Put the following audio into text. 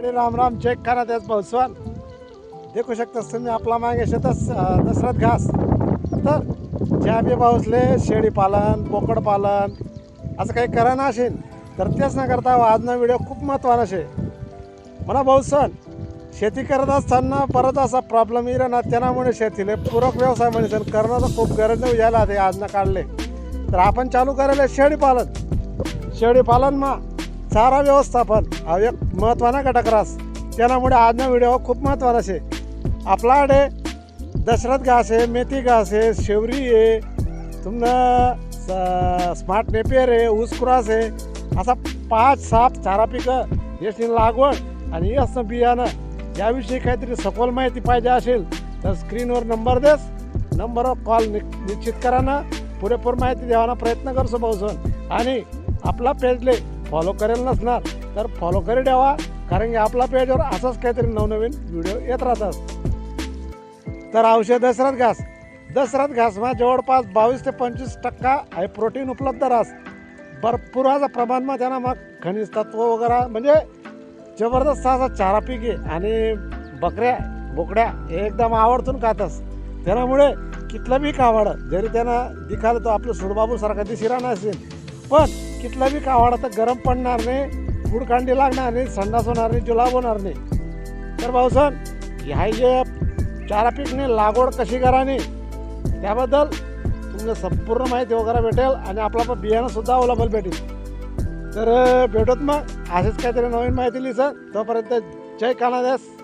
Ram Ram check करा त्याच पावसान देखू शकतास तुम्ही आपला मागे शेतच दसरथ घास तर ज्या बी पाऊसले शेळी पालन बोकड पालन असं काही करा ना असेल तर तेच न करता आजचा व्हिडिओ खूप महत्त्वाचा शे म्हणा भाऊसन शेती करत असताना परत असा प्रॉब्लेम येईल ना त्यामुळे शेतीले पूरक व्यवसाय म्हणजे करणं तर खूप गरज नाही यायला ते आजनं काढले तर आपण चालू करायला शेळी पालन मा चारा व्यवस्थापन हा एक महत्त्वाचा घटक रास त्यामुळे आजचा व्हिडिओ खूप महत्त्वाचा शे आपल्याकडे दशरथ घास आहे मेथी घास आहे शेवरी आहे तुम्हाला स्मार्ट नेपियर आहे ऊस क्रॉस आहे असा 5-7 चारा पिकं याची लागवड आणि असं बियाणं याविषयी काहीतरी सखोल माहिती पाहिजे असेल तर स्क्रीनवर नंबर देस नंबरवर कॉल निश्चित करा ना पुरेपूर माहिती द्यावाना प्रयत्न करसो भाऊसन आणि आपला पेजले फॉलो करेल नसणार तर फॉलो करी द्यावा कारण की आपला पेजवर असंच काहीतरी नवनवीन व्हिडिओ येत राहतात तर औषध दशरथ घासमा जवळपास 22 ते 25% आहे प्रोटीन उपलब्ध राहस भरपूर असं प्रमाणમાં त्यांना मग खनिज तत्व वगैरे म्हणजे जबरदस्त असा चारा पीक आहे आणि बकऱ्या बोकड्या हे एकदम आवडतून खातस त्यामुळे कितलं बी कावाड जरी त्यांना दिखालं तो आपलं सुडबाबू सारखा दिसिरा नसेल पण कितलं बी कावाड तर गरम पडणार नाही गुडकांडी लागणार नाही संडास होणार नाही जुलाब होणार नाही तर भाऊसन ह्या जे चारा पीकने लागवड कशी करानी त्याबद्दल तुम्हाला संपूर्ण माहिती वगैरे भेटेल आणि आपला बियाणं सुद्धा अवेलेबल भेटेल तर भेटत मग असेच काहीतरी नवीन माहिती लिहिसं तोपर्यंत जय कानादेश